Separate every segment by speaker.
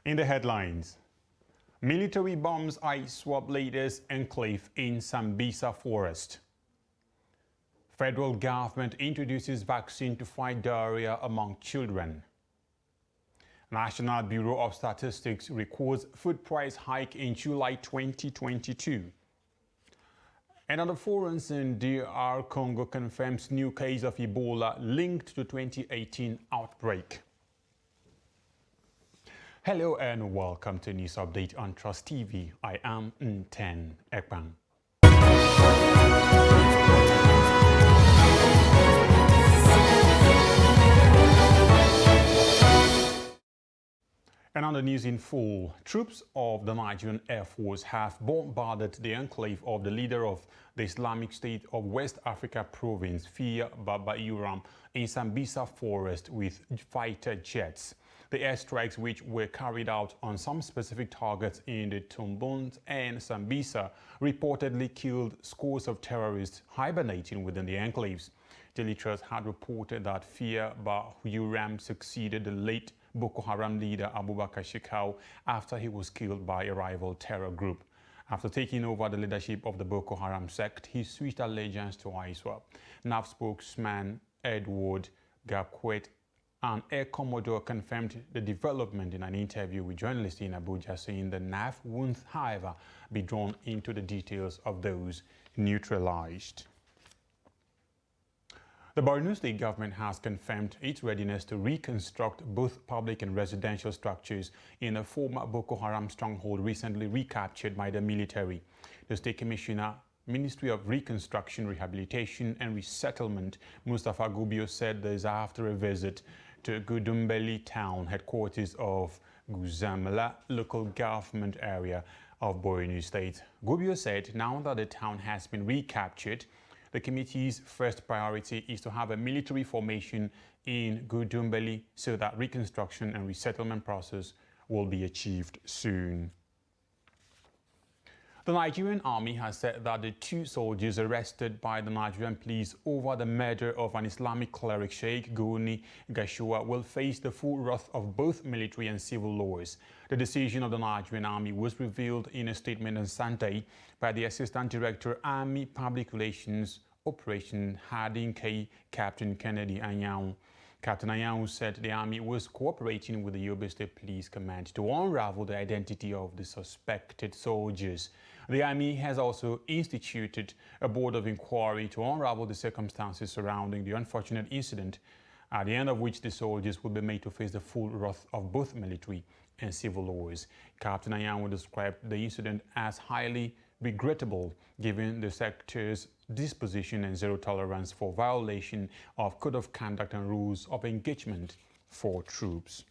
Speaker 1: In the headlines, military bombs ISWAP leaders enclave in Sambisa forest. Federal government introduces vaccine to fight diarrhea among children. National Bureau of Statistics records food price hike in July 2022. And on the forums in DR Congo confirms new case of Ebola linked to 2018 outbreak. Hello and welcome to News Update on Trust TV. I am Nten Ekpang. And on the news in full, troops of the Nigerian Air Force have bombarded the enclave of the leader of the Islamic State of West Africa province, Fia Baba Iram, in Sambisa forest with fighter jets. The airstrikes, which were carried out on some specific targets in the Tumbund and Sambisa, reportedly killed scores of terrorists hibernating within the enclaves. Daily Trust had reported that Fia Baba Iram succeeded the late Boko Haram leader Abubakar Shekau after he was killed by a rival terror group. After taking over the leadership of the Boko Haram sect, he switched allegiance to ISWAP. NAF spokesman Edward Gapquet, an Air Commodore, confirmed the development in an interview with journalists in Abuja, saying the NAF won't, however, be drawn into the details of those neutralized. The Borno State government has confirmed its readiness to reconstruct both public and residential structures in a former Boko Haram stronghold recently recaptured by the military. The State Commissioner, Ministry of Reconstruction, Rehabilitation and Resettlement, Mustafa Gubio, said this after a visit to Gudumbeli town, headquarters of Guzamala local government area of Borno State. Gubio said now that the town has been recaptured, the committee's first priority is to have a military formation in Gudumbeli so that reconstruction and resettlement process will be achieved soon. The Nigerian army has said that the two soldiers arrested by the Nigerian police over the murder of an Islamic cleric, Sheikh Goni Gashua, will face the full wrath of both military and civil laws. The decision of the Nigerian army was revealed in a statement on Sunday by the Assistant Director, Army Public Relations Operation Hardin K, Captain Kennedy Anyang. Captain Anyang said the army was cooperating with the Yobe State Police Command to unravel the identity of the suspected soldiers. The army has also instituted a board of inquiry to unravel the circumstances surrounding the unfortunate incident, at the end of which the soldiers will be made to face the full wrath of both military and civil laws. Captain Anyang described the incident as highly regrettable given the sector's disposition and zero tolerance for violation of code of conduct and rules of engagement for troops.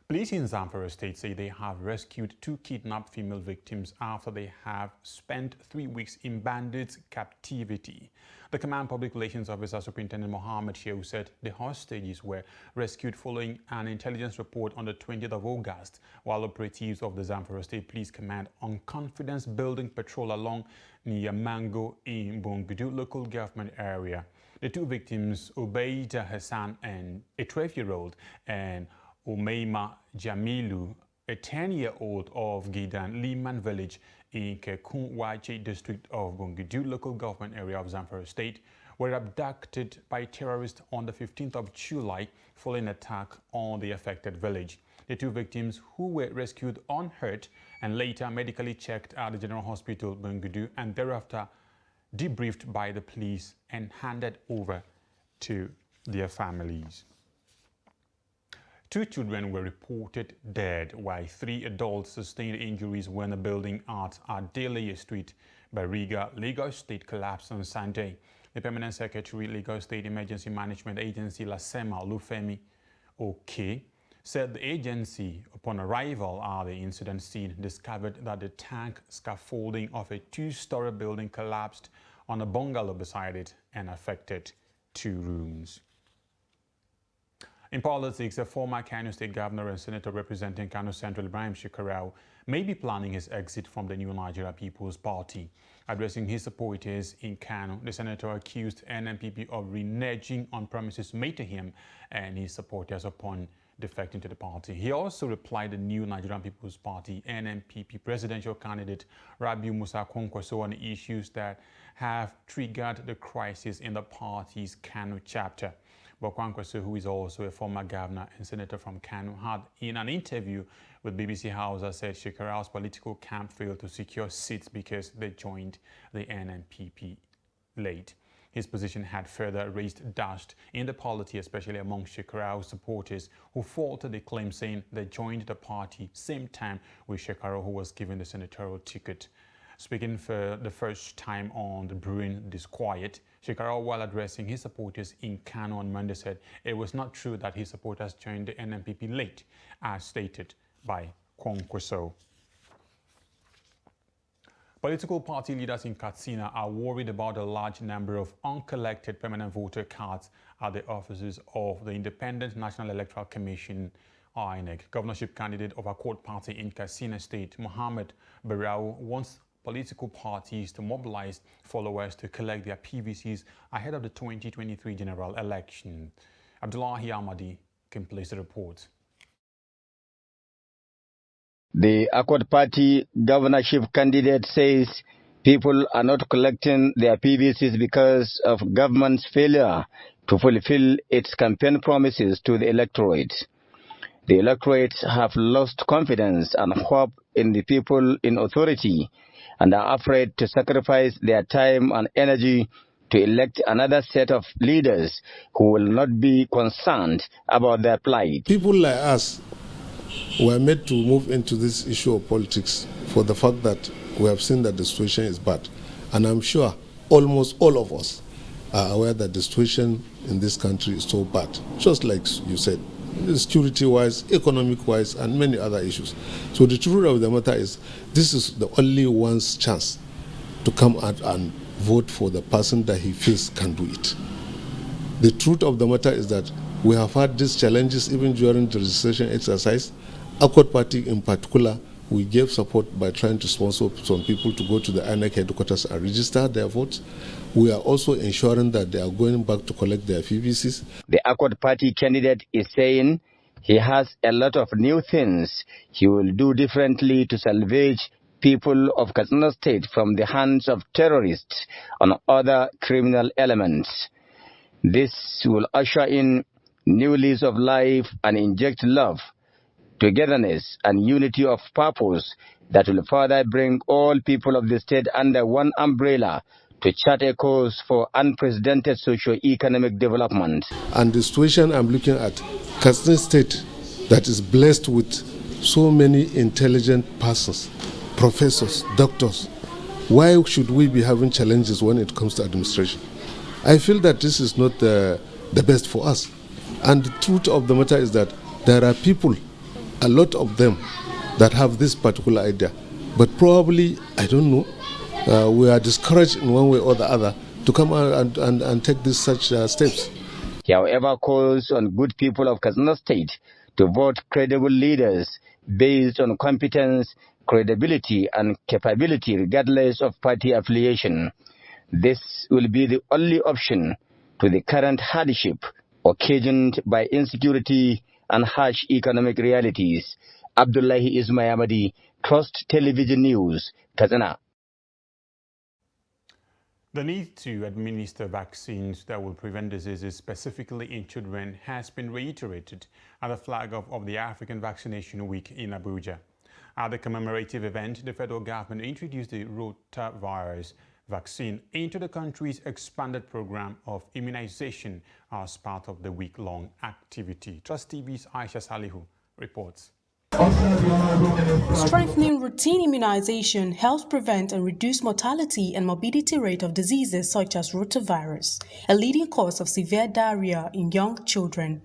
Speaker 1: Police in Zamfara State say they have rescued two kidnapped female victims after they have spent 3 weeks in bandits' captivity. The Command Public Relations Officer, Superintendent Mohammed Shehu, said the hostages were rescued following an intelligence report on the 20th of August, while operatives of the Zamfara State Police Command on confidence-building patrol along Niyamango in Bungudu local government area. The two victims, Obeida Hassan, a 12-year-old, and Umeima Jamilu, a 10-year-old of Gidan Liman village in Kekunwache district of Bungudu local government area of Zamfara State, were abducted by terrorists on the 15th of July following an attack on the affected village. The two victims, who were rescued unhurt and later medically checked at the General Hospital Bungudu and thereafter debriefed by the police and handed over to their families. 2 children were reported dead, while 3 adults sustained injuries when a building at Adeleye Street, Bariga, Lagos State collapsed on Sunday. The Permanent Secretary, Lagos State Emergency Management Agency, Lasema Olufemi Oke, said the agency, upon arrival at the incident scene, discovered that the tank scaffolding of a 2-story building collapsed on a bungalow beside it and affected 2 rooms. In politics, a former Kano State Governor and Senator representing Kano Central, Ibrahim Shekarau, may be planning his exit from the New Nigeria People's Party. Addressing his supporters in Kano, the senator accused NNPP of reneging on promises made to him and his supporters upon defecting to the party. He also replied the New Nigerian People's Party NNPP presidential candidate Rabiu Musa Kwankwaso on issues that have triggered the crisis in the party's Kano chapter. But Kwankwaso, who is also a former governor and senator from Kano, had in an interview with BBC Hausa said Shekarau's political camp failed to secure seats because they joined the NNPP late. His position had further raised dust in the polity, especially among Shekarau's supporters, who faulted the claim, saying they joined the party same time with Shekarau, who was given the senatorial ticket. Speaking for the first time on the brewing disquiet, Shekarau, while addressing his supporters in Kano on Monday, said it was not true that his supporters joined the NNPP late, as stated by Kwankwaso. Political party leaders in Katsina are worried about a large number of uncollected permanent voter cards at the offices of the Independent National Electoral Commission, INEC. Governorship candidate of Accord Party in Katsina State, Mohammed Barau, wants political parties to mobilize followers to collect their PVCs ahead of the 2023 general election. Abdullahi Ahmadi completes the report.
Speaker 2: The Accord Party governorship candidate says people are not collecting their PVCs because of government's failure to fulfill its campaign promises to the electorate. The electorate have lost confidence and hope in the people in authority and are afraid to sacrifice their time and energy to elect another set of leaders who will not be concerned about their plight.
Speaker 3: People like us were made to move into this issue of politics for the fact that we have seen that the situation is bad. And I'm sure almost all of us are aware that the situation in this country is so bad, just like you said, security-wise, economic-wise, and many other issues. So the truth of the matter is, this is the only one's chance to come out and vote for the person that he feels can do it. The truth of the matter is that we have had these challenges even during the registration exercise. Accord Party in particular, we gave support by trying to sponsor some people to go to the INEC headquarters and register their votes. We are also ensuring that they are going back to collect their PVCs.
Speaker 2: The Accord Party candidate is saying he has a lot of new things he will do differently to salvage people of Katsina State from the hands of terrorists and other criminal elements. This will usher in new lease of life and inject love, togetherness, and unity of purpose that will further bring all people of the state under one umbrella to chart a course for unprecedented socio-economic development.
Speaker 3: And the situation I'm looking at, Katsina State that is blessed with so many intelligent persons, professors, doctors, why should we be having challenges when it comes to administration? I feel that this is not the best for us. And the truth of the matter is that there are people, a lot of them, that have this particular idea. But probably, I don't know, we are discouraged in one way or the other to come out and take these such steps.
Speaker 2: He, however, calls on good people of Katsina State to vote credible leaders based on competence, credibility, and capability regardless of party affiliation. This will be the only option to the current hardship occasioned by insecurity and harsh economic realities. Abdullahi Ismayamadi, Trust Television News, Katsina.
Speaker 1: The need to administer vaccines that will prevent diseases, specifically in children, has been reiterated at the flag of the African Vaccination Week in Abuja. At the commemorative event, the federal government introduced the rotavirus vaccine into the country's expanded program of immunization as part of the week-long activity. Trust TV's Aisha Salihu reports.
Speaker 4: Strengthening routine immunization helps prevent and reduce mortality and morbidity rate of diseases such as rotavirus, a leading cause of severe diarrhea in young children.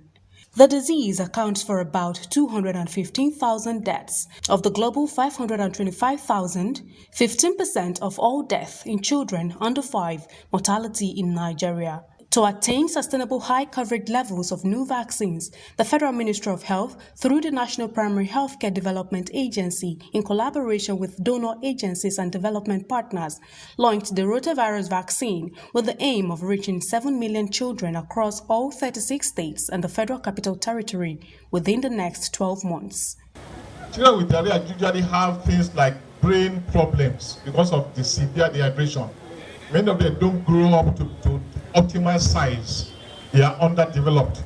Speaker 4: The disease accounts for about 215,000 deaths. Of the global 525,000, 15% of all deaths in children under 5 mortality in Nigeria. To attain sustainable high coverage levels of new vaccines, the Federal Ministry of Health, through the National Primary Healthcare Development Agency, in collaboration with donor agencies and development partners, launched the rotavirus vaccine with the aim of reaching 7 million children across all 36 states and the Federal Capital Territory within the next 12 months.
Speaker 5: Children with diarrhea usually have things like brain problems because of the severe dehydration. Many of them don't grow up to optimal size. They are underdeveloped.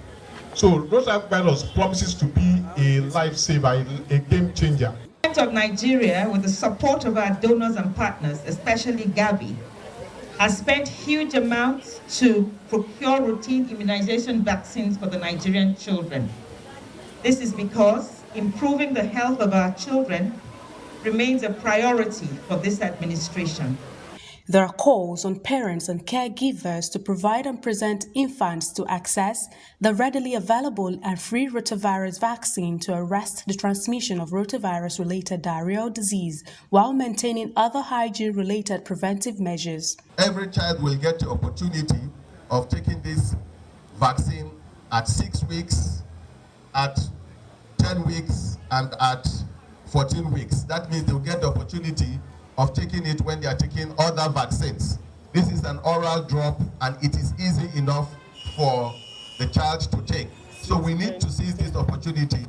Speaker 5: So rotavirus promises to be a lifesaver, a game changer.
Speaker 6: The government of Nigeria, with the support of our donors and partners, especially Gavi, has spent huge amounts to procure routine immunization vaccines for the Nigerian children. This is because improving the health of our children remains a priority for this administration.
Speaker 4: There are calls on parents and caregivers to provide and present infants to access the readily available and free rotavirus vaccine to arrest the transmission of rotavirus-related diarrheal disease while maintaining other hygiene-related preventive measures.
Speaker 5: Every child will get the opportunity of taking this vaccine at 6 weeks, at 10 weeks, and at 14 weeks. That means they'll get the opportunity of taking it when they are taking other vaccines. This is an oral drop and it is easy enough for the child to take. So we need to seize this opportunity,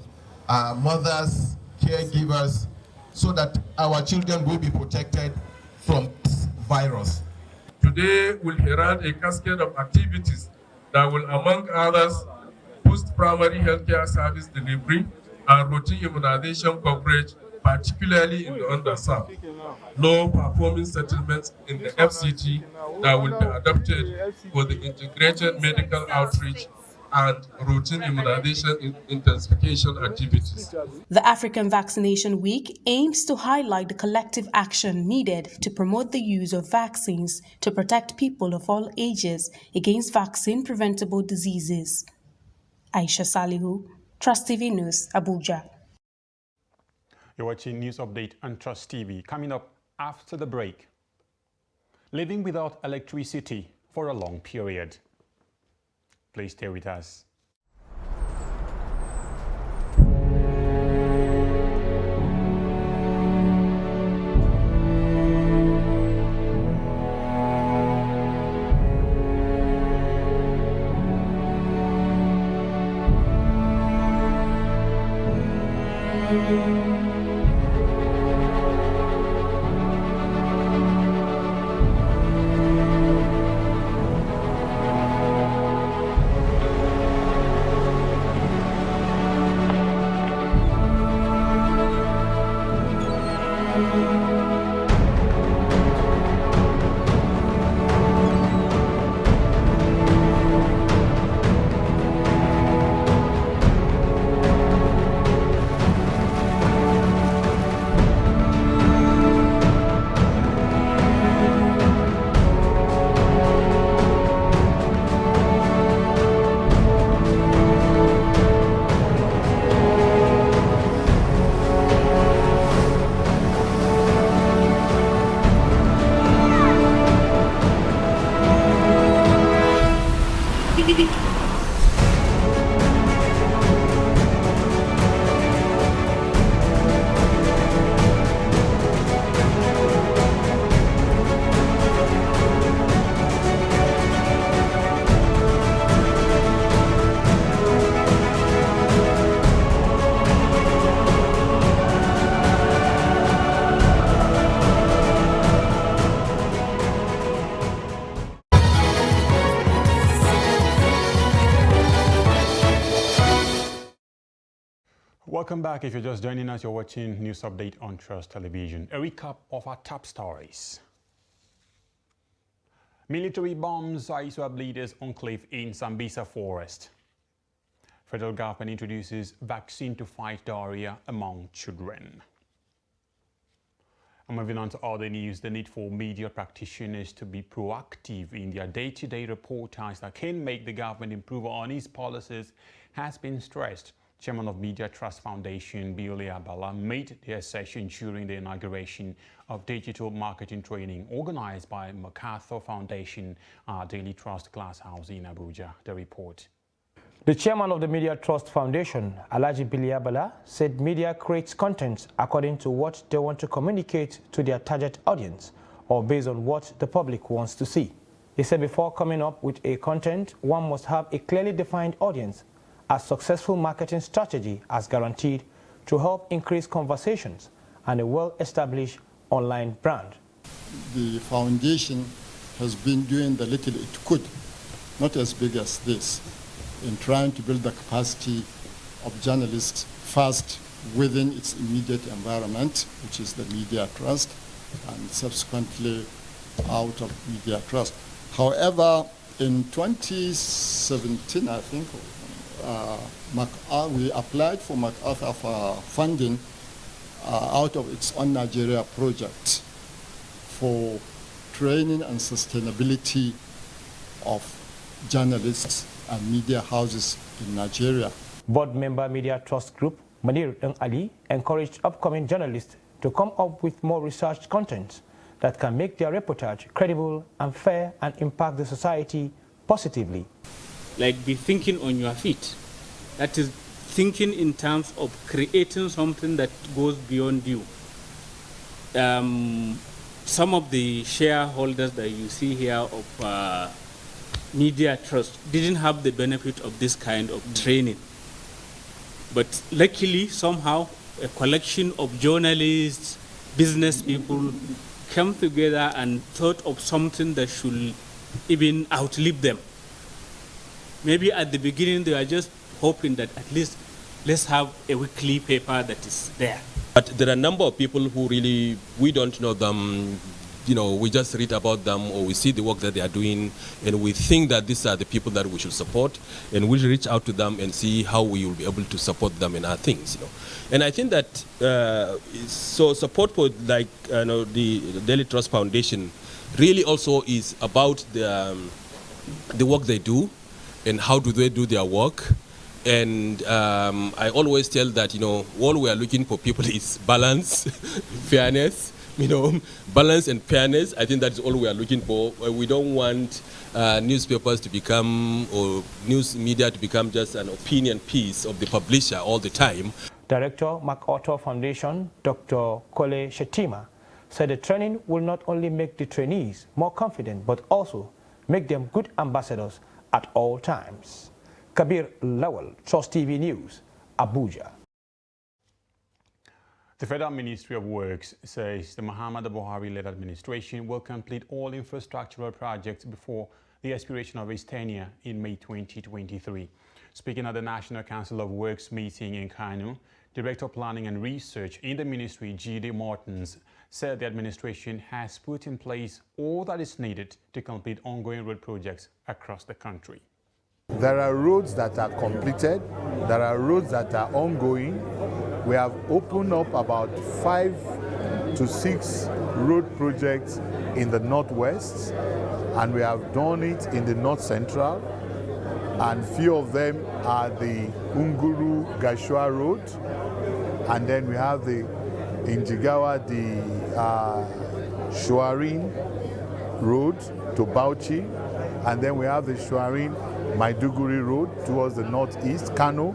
Speaker 5: mothers, caregivers, so that our children will be protected from this virus.
Speaker 7: Today will herald a cascade of activities that will, among others, boost primary healthcare service delivery and routine immunization coverage, particularly in the underserved. Low-performing settlements in the FCT that will be adopted for the integrated medical outreach and routine immunization intensification activities.
Speaker 4: The African Vaccination Week aims to highlight the collective action needed to promote the use of vaccines to protect people of all ages against vaccine-preventable diseases. Aisha Salihu, Trust TV News, Abuja.
Speaker 1: You're watching News Update on Trust TV. Coming up after the break, living without electricity for a long period. Please stay with us. Welcome back. If you're just joining us, you're watching News Update on Trust Television. A recap of our top stories. Military bombs ISWAP leaders enclave in Sambisa Forest. Federal government introduces vaccine to fight diarrhea among children. And moving on to other news, the need for media practitioners to be proactive in their day-to-day reportage that can make the government improve on its policies has been stressed Chairman of Media Trust Foundation, Billy Abala, made the assertion during the inauguration of digital marketing training organized by MacArthur Foundation at Daily Trust Glasshouse in Abuja. The report.
Speaker 8: The chairman of the Media Trust Foundation, Alhaji Billy Abala, said media creates content according to what they want to communicate to their target audience or based on what the public wants to see. He said before coming up with a content, one must have a clearly defined audience, as successful marketing strategy as guaranteed to help increase conversations and a well-established online brand.
Speaker 9: The foundation has been doing the little it could, not as big as this, in trying to build the capacity of journalists first within its immediate environment, which is the Media Trust, and subsequently out of Media Trust. However, in 2017, I think, we applied for MacArthur for funding out of its own Nigeria project for training and sustainability of journalists and media houses in Nigeria.
Speaker 8: Board member Media Trust Group, Manir Ali, encouraged upcoming journalists to come up with more research content that can make their reportage credible and fair and impact the society positively.
Speaker 10: Like be thinking on your feet. That is thinking in terms of creating something that goes beyond you. Some of the shareholders that you see here of Media Trust didn't have the benefit of this kind of training. But luckily, somehow, a collection of journalists, business people came together and thought of something that should even outlive them. Maybe at the beginning, they were just hoping that at least let's have a weekly paper that is there.
Speaker 11: But there are a number of people who really, we don't know them. You know, we just read about them or we see the work that they are doing and we think that these are the people that we should support, and we'll reach out to them and see how we will be able to support them in our things, you know. And I think that so support for like the Daily Trust Foundation really also is about the work they do and how do they do their work. And I always tell that, you know, all we are looking for people is balance, fairness, you know, balance and fairness. I think that's all we are looking for. We don't want newspapers to become, or news media to become just an opinion piece of the publisher all the time.
Speaker 8: Director, MacArthur Foundation, Dr. Kole Shetima, said the training will not only make the trainees more confident, but also make them good ambassadors at all times. Kabir Lawal, Trust TV News, Abuja.
Speaker 1: The Federal Ministry of Works says the Muhammadu Buhari-led administration will complete all infrastructural projects before the expiration of its tenure in May 2023. Speaking at the National Council of Works meeting in Kano, Director of Planning and Research in the ministry, G.D. Martins, said the administration has put in place all that is needed to complete ongoing road projects across the country.
Speaker 12: There are roads that are completed, there are roads that are ongoing. We have opened up about 5 to 6 road projects in the Northwest, and we have done it in the North Central, and few of them are the Unguru-Gashua Road, and then we have the in Jigawa, the Shuarin Road to Bauchi, and then we have the Shuarin Maiduguri Road towards the northeast, Kano,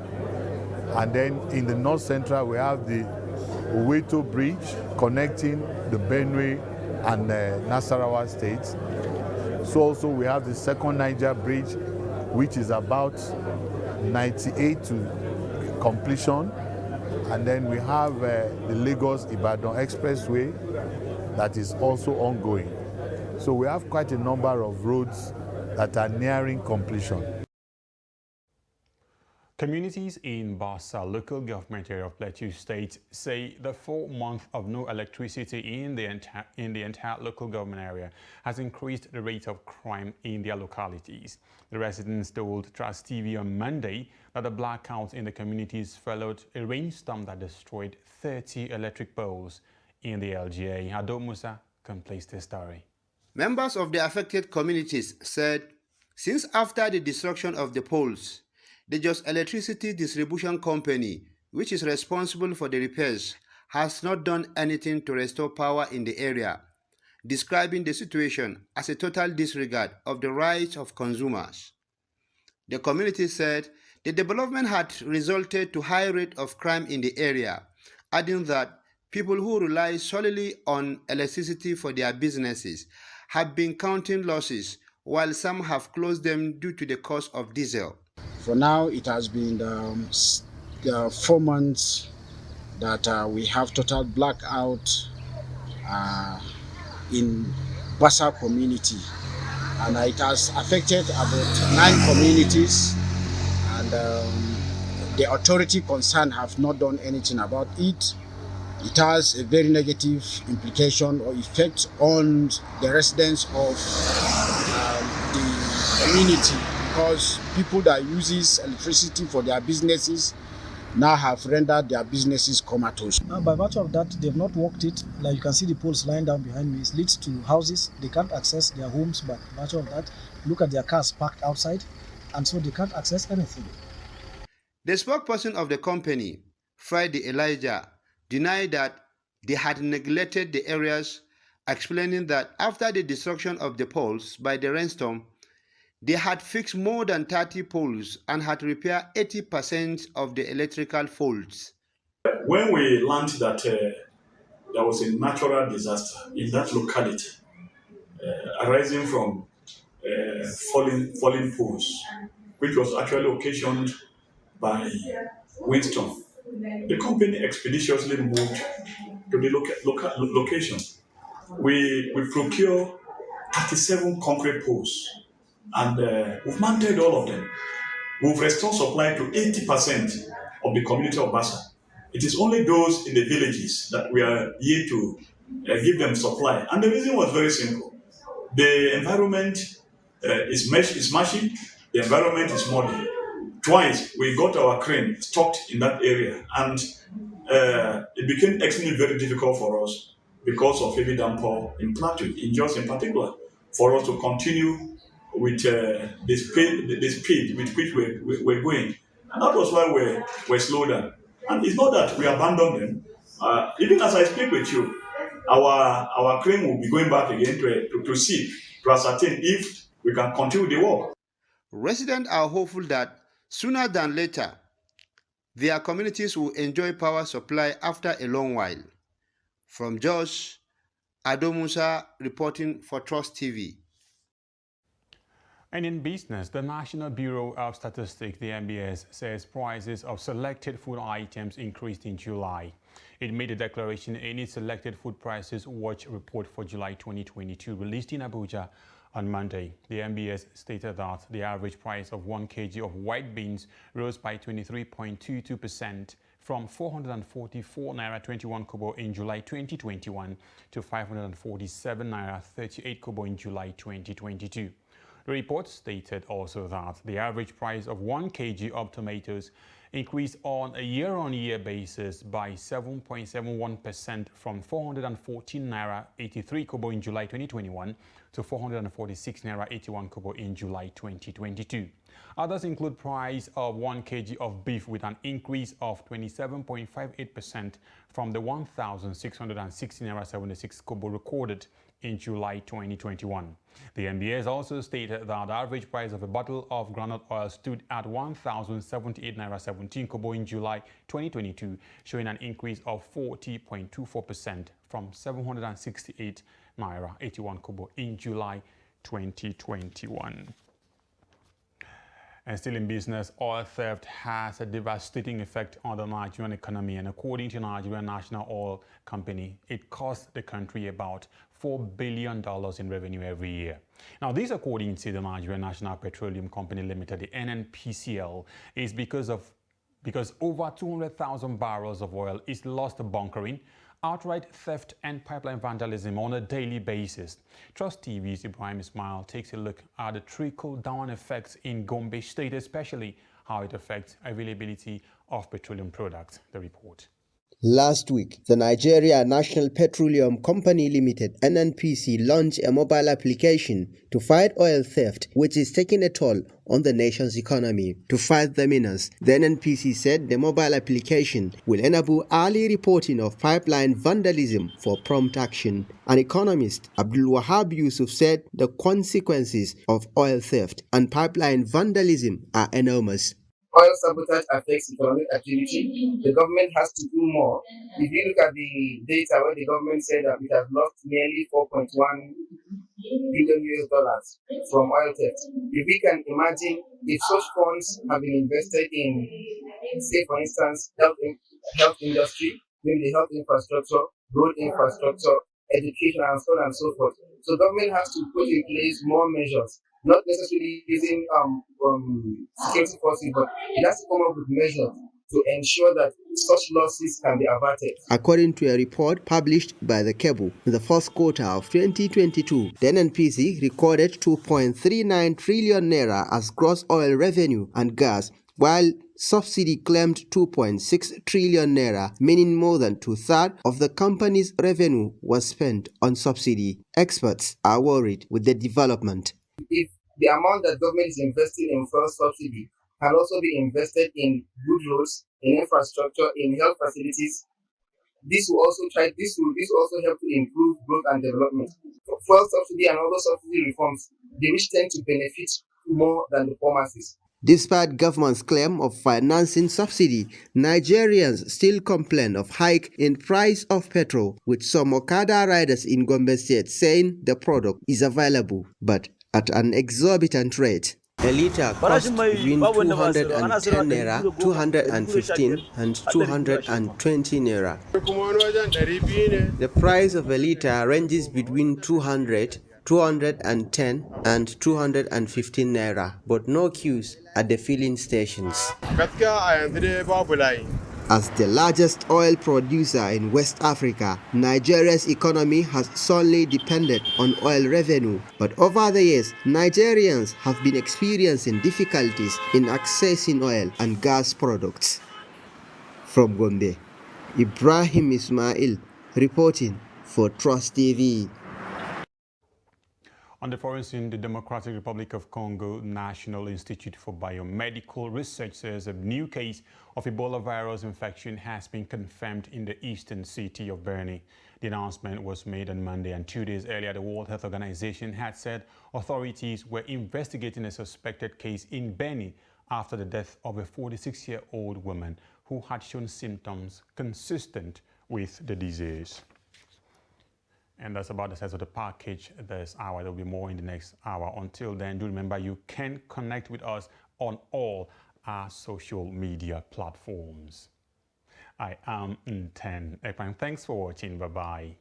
Speaker 12: and then in the north central we have the Oweto Bridge connecting the Benue and Nasarawa states. So also we have the second Niger Bridge, which is about 98 to completion, and then we have the Lagos-Ibadan Expressway that is also ongoing. So we have quite a number of roads that are nearing completion.
Speaker 1: Communities in Bassa local government area of Plateau State say the 4 months of no electricity in the entire local government area has increased the rate of crime in their localities. The residents told Trust TV on Monday that the blackouts in the communities followed a rainstorm that destroyed 30 electric poles in the LGA. Ado Musa completes the story.
Speaker 13: Members of the affected communities said since after the destruction of the poles, The Jos Electricity Distribution Company, which is responsible for the repairs, has not done anything to restore power in the area, describing the situation as a total disregard of the rights of consumers. The community said the development had resulted to high rate of crime in the area, adding that people who rely solely on electricity for their businesses have been counting losses, while some have closed them due to the cost of diesel.
Speaker 14: For now, it has been 4 months that we have total blackout in Bassa community, and it has affected about 9 communities, and the authority concerned have not done anything about it. It has a very negative implication or effect on the residents of the community, because people that uses electricity for their businesses now have rendered their businesses comatose.
Speaker 15: By virtue of that, they've not worked it. Like you can see the poles lying down behind me. It leads to houses. They can't access their homes by virtue of that. Look at their cars parked outside, and so they can't access anything.
Speaker 13: The spokesperson of the company, Friday Elijah, denied that they had neglected the areas, explaining that after the destruction of the poles by the rainstorm, they had fixed more than 30 poles and had repaired 80% of the electrical faults.
Speaker 16: When we learned that there was a natural disaster in that locality arising from falling poles, which was actually occasioned by windstorm, the company expeditiously moved to the location. We procure 37 concrete poles, and we've mounted all of them. We've restored supply to 80% of the community of Bassa. It is only those in the villages that we are here to give them supply. And the reason was very simple. The environment is marshy, the environment is muddy. Twice we got our crane stocked in that area, and it became extremely very difficult for us because of heavy downpour in Plateau, in Jos in particular, for us to continue with the speed with which we're going. And that was why we're slowed down. And it's not that we abandoned them. Even as I speak with you, our crane will be going back again to see, to ascertain if we can continue the work.
Speaker 13: Residents are hopeful that sooner than later, their communities will enjoy power supply after a long while. From Jos, Ado Musa reporting for Trust TV.
Speaker 1: And in business, the National Bureau of Statistics, the NBS, says prices of selected food items increased in July. It made a declaration in its Selected Food Prices Watch report for July 2022, released in Abuja on Monday. The NBS stated that the average price of 1 kg of white beans rose by 23.22% from 444 naira 21 kobo in July 2021 to 547 naira 38 kobo in July 2022. The report stated also that the average price of 1 kg of tomatoes increased on a year-on-year basis by 7.71% from 414 naira 83 kobo in July 2021 to 446 naira 81 kobo in July 2022. Others include price of 1 kg of beef with an increase of 27.58% from the 1,660 naira 76 kobo recorded in July 2021. The NBS also stated that the average price of a bottle of groundnut oil stood at 1,078 naira 17 kobo in July 2022, showing an increase of 40.24% from 768 naira 81 kobo in July 2021. And still in business, oil theft has a devastating effect on the Nigerian economy, and according to Nigerian National Oil Company, it costs the country about $4 billion in revenue every year. Now, this, according to the Nigerian National Petroleum Company Limited, the NNPCL, is because over 200,000 barrels of oil is lost to bunkering, outright theft and pipeline vandalism on a daily basis. Trust TV's Ibrahim Ismail takes a look at the trickle-down effects in Gombe State, especially how it affects availability of petroleum products. The report.
Speaker 17: Last week, the Nigeria National Petroleum Company Limited (NNPC) launched a mobile application to fight oil theft, which is taking a toll on the nation's economy. To fight the menace, the NNPC said the mobile application will enable early reporting of pipeline vandalism for prompt action. An economist, Abdul Wahab Yusuf, said the consequences of oil theft and pipeline vandalism are enormous.
Speaker 18: Oil sabotage affects economic activity. The government has to do more. If you look at the data where the government said that it has lost nearly $4.1 billion from oil theft, if we can imagine if such funds have been invested in, say for instance, health industry, maybe the health infrastructure, road infrastructure, education, and so on and so forth. So government has to put in place more measures, not necessarily using security forces, but it has to come up with measures to ensure that such losses can be averted.
Speaker 17: According to a report published by the Cable, in the first quarter of 2022, the NNPC recorded 2.39 trillion naira as gross oil revenue and gas, while subsidy claimed 2.6 trillion naira, meaning more than two-thirds of the company's revenue was spent on subsidy. Experts are worried with the development.
Speaker 18: If the amount that government is investing in fuel subsidy can also be invested in good roads, in infrastructure, in health facilities, this will also help to improve growth and development. Fuel subsidy and other subsidy reforms, they which tend to benefit more than the poor masses.
Speaker 17: Despite government's claim of financing subsidy, Nigerians still complain of hike in price of petrol, with some Okada riders in Gombe State saying the product is available, but at an exorbitant rate. A litre costs between 210 naira, 215 and 220 naira. The price of a litre ranges between 200, 210 and 215 naira, but no queues at the filling stations. As the largest oil producer in West Africa, Nigeria's economy has solely depended on oil revenue. But over the years, Nigerians have been experiencing difficulties in accessing oil and gas products. From Gombe, Ibrahim Ismail reporting for Trust TV.
Speaker 1: On the foreign scene, the Democratic Republic of Congo National Institute for Biomedical Research says a new case of Ebola virus infection has been confirmed in the eastern city of Beni. The announcement was made on Monday, and 2 days earlier, the World Health Organization had said authorities were investigating a suspected case in Beni after the death of a 46-year-old woman who had shown symptoms consistent with the disease. And that's about the size of the package this hour. There will be more in the next hour. Until then, do remember you can connect with us on all our social media platforms. I am Nten Ekpan. Thanks for watching. Bye-bye.